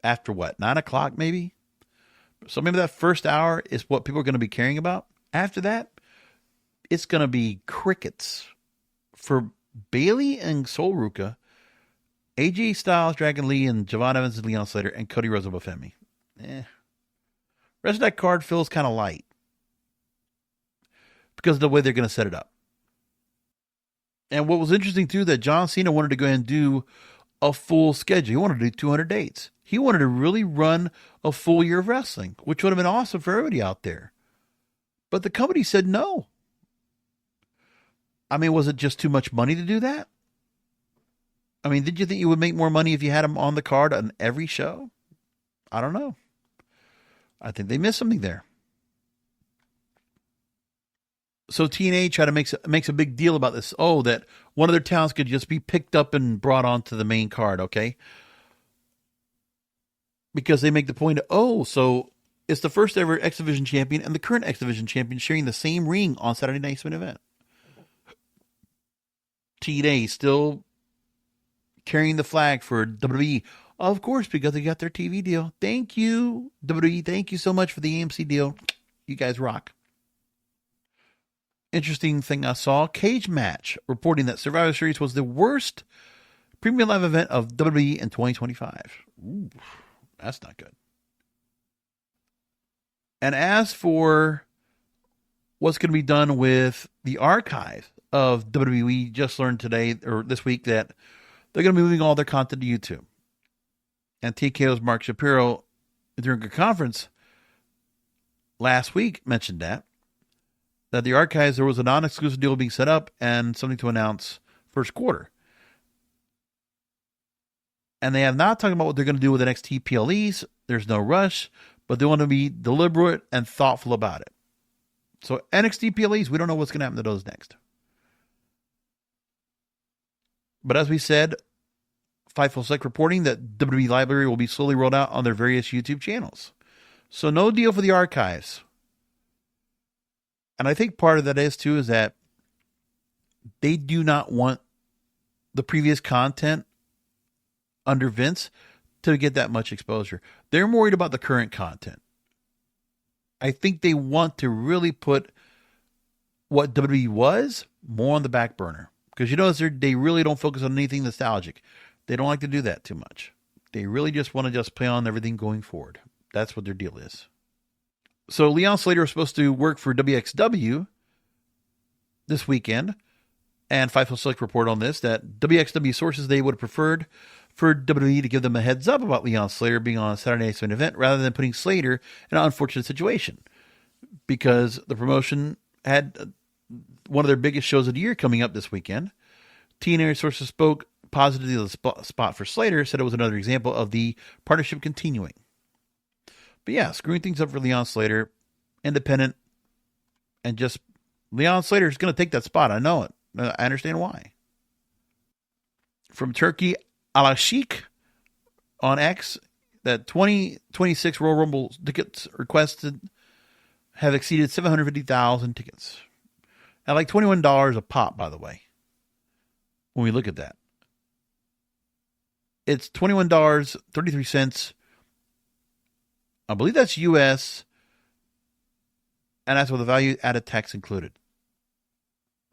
after what, 9 o'clock maybe? So maybe that first hour is what people are going to be caring about. After that, it's going to be crickets for Bayley and Sol Ruka, AJ Styles, Dragon Lee, and Javon Evans and Leon Slater, and Cody Rhodes and Obafemi. Rest of that card feels kind of light because of the way they're going to set it up. And what was interesting, too, that John Cena wanted to go ahead and do a full schedule. He wanted to do 200 dates. He wanted to really run a full year of wrestling, which would have been awesome for everybody out there. But the company said no. I mean, was it just too much money to do that? I mean, did you think you would make more money if you had him on the card on every show? I don't know. I think they missed something there. So TNA tried to makes a big deal about this. Oh, that one of their talents could just be picked up and brought onto the main card, okay? Because they make the point of, so it's the first ever X Division champion and the current X Division champion sharing the same ring on Saturday Night's Main Event. TNA still carrying the flag for WWE. Of course, because they got their TV deal. Thank you, WWE. Thank you so much for the AMC deal. You guys rock. Interesting thing I saw, Cage Match reporting that Survivor Series was the worst premium live event of WWE in 2025. Ooh, that's not good. And as for what's going to be done with the archive of WWE, we just learned today or this week that they're going to be moving all their content to YouTube. And TKO's Mark Shapiro, during a conference last week, mentioned that the archives, there was a non-exclusive deal being set up and something to announce first quarter. And they have not talked about what they're going to do with the next TPLEs. There's no rush, but they want to be deliberate and thoughtful about it. So NXT PLEs, we don't know what's going to happen to those next. But as we said, Fightful Select reporting that WWE Library will be slowly rolled out on their various YouTube channels. So no deal for the archives. And I think part of that is too is that they do not want the previous content under Vince to get that much exposure. They're worried about the current content. I think they want to really put what WWE was more on the back burner. Because you notice they really don't focus on anything nostalgic. They don't like to do that too much. They really just want to just play on everything going forward. That's what their deal is. So Leon Slater was supposed to work for WXW this weekend. And Fightful Select reported on this, that WXW sources they would have preferred for WWE to give them a heads up about Leon Slater being on a Saturday Night's Main Event rather than putting Slater in an unfortunate situation. Because the promotion had one of their biggest shows of the year coming up this weekend. TNA sources spoke positively of the spot for Slater, said it was another example of the partnership continuing. But yeah, screwing things up for Leon Slater, independent, and just Leon Slater is going to take that spot. I know it. I understand why. From Turkey, Alashik on X, that 2026 Royal Rumble tickets requested have exceeded 750,000 tickets. At like $21 a pop, by the way. When we look at that. It's $21.33. I believe that's US. And that's with the value added tax included.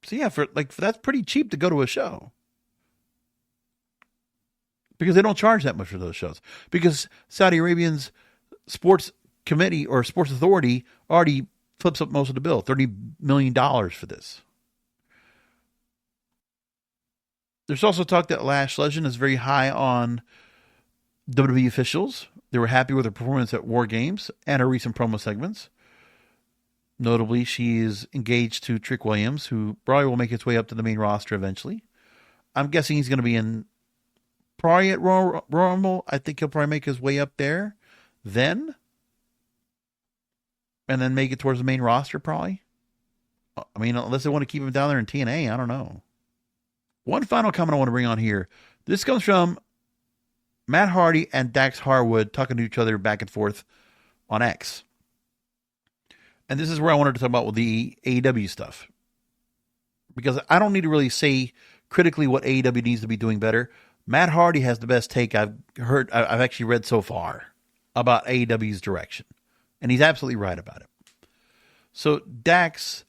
So yeah, for that's pretty cheap to go to a show. Because they don't charge that much for those shows. Because Saudi Arabian's sports committee or sports authority already flips up most of the bill. $30 million for this. There's also talk that Lash Legend is very high on WWE officials. They were happy with her performance at War Games and her recent promo segments. Notably, she is engaged to Trick Williams, who probably will make his way up to the main roster eventually. I'm guessing he's going to be in probably at Royal Rumble. I think he'll probably make his way up there then. And then make it towards the main roster probably. I mean, unless they want to keep him down there in TNA, I don't know. One final comment I want to bring on here. This comes from Matt Hardy and Dax Harwood talking to each other back and forth on X. And this is where I wanted to talk about with the AEW stuff. Because I don't need to really say critically what AEW needs to be doing better. Matt Hardy has the best take I've actually read so far about AEW's direction. And he's absolutely right about it. So Dax,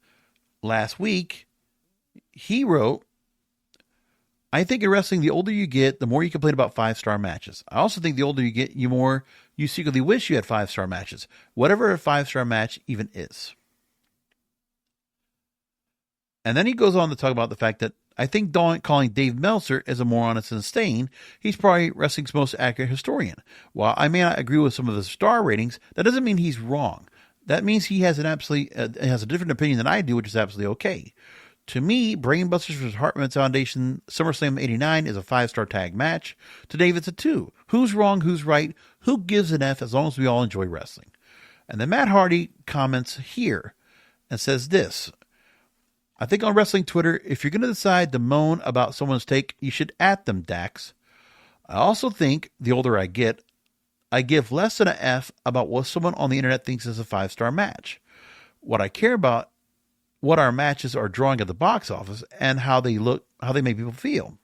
last week, he wrote, I think in wrestling, the older you get, the more you complain about 5-star matches. I also think the older you get, the more you secretly wish you had 5-star matches. Whatever a 5-star match even is. And then he goes on to talk about the fact that I think calling Dave Meltzer as a moron is insane. He's probably wrestling's most accurate historian. While I may not agree with some of the star ratings, that doesn't mean he's wrong. That means he has has a different opinion than I do, which is absolutely okay. To me, Brainbusters vs. Hartman Foundation SummerSlam 89 is a 5-star tag match. To Dave, it's a 2. Who's wrong? Who's right? Who gives an F as long as we all enjoy wrestling? And then Matt Hardy comments here and says this. I think on wrestling Twitter, if you're going to decide to moan about someone's take, you should at them, Dax. I also think the older I get, I give less than an F about what someone on the internet thinks is a 5-star match. What I care about what our matches are drawing at the box office and how they look, how they make people feel.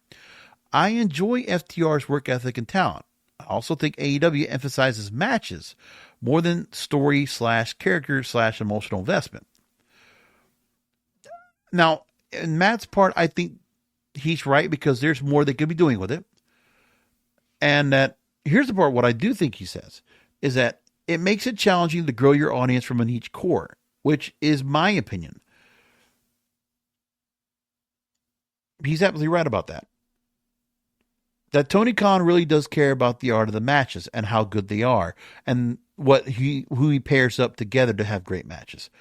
I enjoy FTR's work ethic and talent. I also think AEW emphasizes matches more than story / character / emotional investment. Now, in Matt's part, I think he's right because there's more they could be doing with it. And that, here's the part, what I do think he says, is that it makes it challenging to grow your audience from a niche core, which is my opinion. He's absolutely right about that. That Tony Khan really does care about the art of the matches and how good they are and who he pairs up together to have great matches.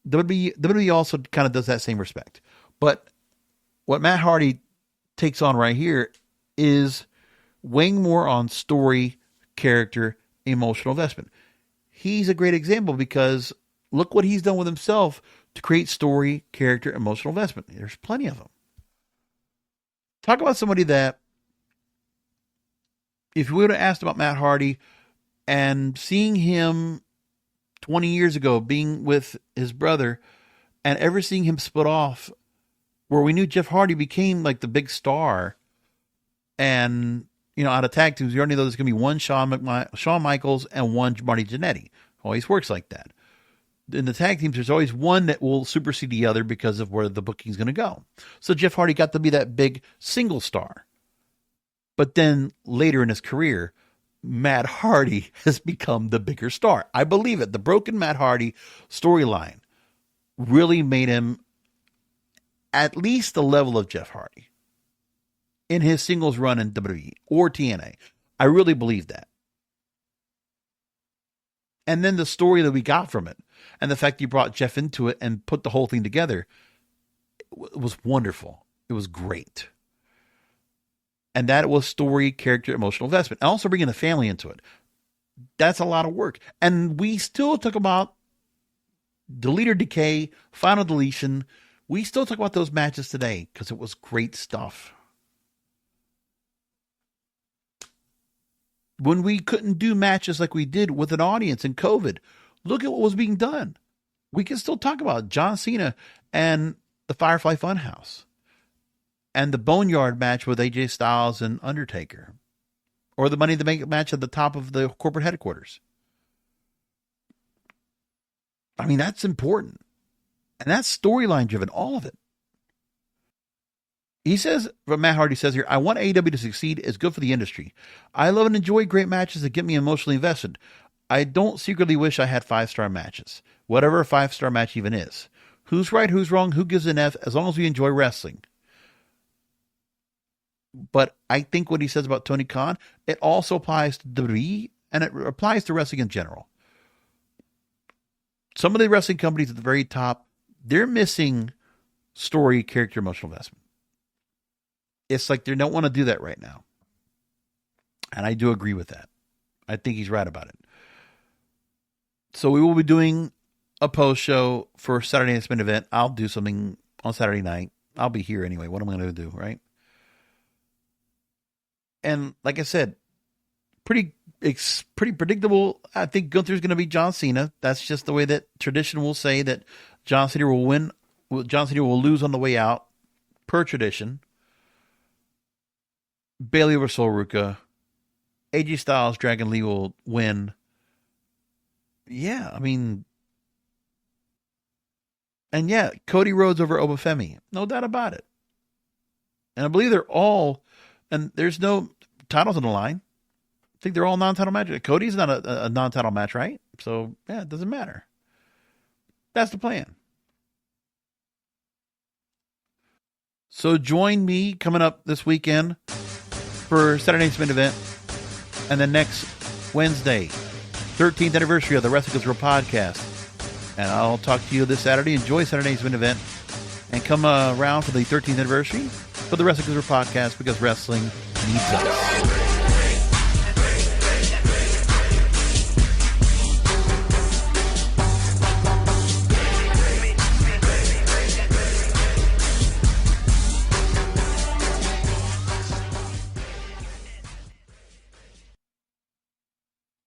WWE also kind of does that same respect. But what Matt Hardy takes on right here is weighing more on story, character, emotional investment. He's a great example because look what he's done with himself to create story, character, emotional investment. There's plenty of them. Talk about somebody that, if we would have asked about Matt Hardy and seeing him 20 years ago being with his brother and ever seeing him split off, where we knew Jeff Hardy became like the big star, and out of tag teams, we already know there's going to be one Shawn Michaels and one Marty Jannetty. Always works like that. In the tag teams, there's always one that will supersede the other because of where the booking's going to go. So Jeff Hardy got to be that big single star. But then later in his career, Matt Hardy has become the bigger star. I believe it. The broken Matt Hardy storyline really made him at least the level of Jeff Hardy in his singles run in WWE or TNA. I really believe that. And then the story that we got from it and the fact you brought Jeff into it and put the whole thing together, it was wonderful. It was great. And that was story, character, emotional investment. And also bringing the family into it. That's a lot of work. And we still talk about Delete or Decay, Final Deletion. We still talk about those matches today because it was great stuff. When we couldn't do matches like we did with an audience in COVID, look at what was being done. We can still talk about John Cena and the Firefly Funhouse and the Boneyard match with AJ Styles and Undertaker, or the Money in the Bank match at the top of the corporate headquarters. I mean, that's important. And that's storyline driven, all of it. He says, what Matt Hardy says here, I want AEW to succeed. It's good for the industry. I love and enjoy great matches that get me emotionally invested. I don't secretly wish I had 5-star matches, whatever a 5-star match even is. Who's right, who's wrong, who gives an F, as long as we enjoy wrestling. But I think what he says about Tony Khan, it also applies to WWE, and it applies to wrestling in general. Some of the wrestling companies at the very top, they're missing story, character, emotional investment. It's like they don't want to do that right now. And I do agree with that. I think he's right about it. So we will be doing a post show for Saturday Night's Main Event. I'll do something on Saturday night. I'll be here anyway. What am I going to do, right? And like I said, pretty predictable. I think Gunther's going to be John Cena. That's just the way that tradition will say that John Cena will win. John Cena will lose on the way out, per tradition. Bayley over Sol Ruka. AJ Styles, Dragon Lee will win. Yeah, I mean, and yeah, Cody Rhodes over Obafemi. No doubt about it. And I believe they're all, and there's no titles on the line. I think they're all non-title matches. Cody's not a non-title match, right? So, yeah, it doesn't matter. That's the plan. So join me coming up this weekend for Saturday Night's Main Event. And then next Wednesday, 13th anniversary of the Wrestling Goes Real podcast. And I'll talk to you this Saturday. Enjoy Saturday Night's Main Event. And come around for the 13th anniversary for the Wrestling Goes Real podcast, because wrestling needs us.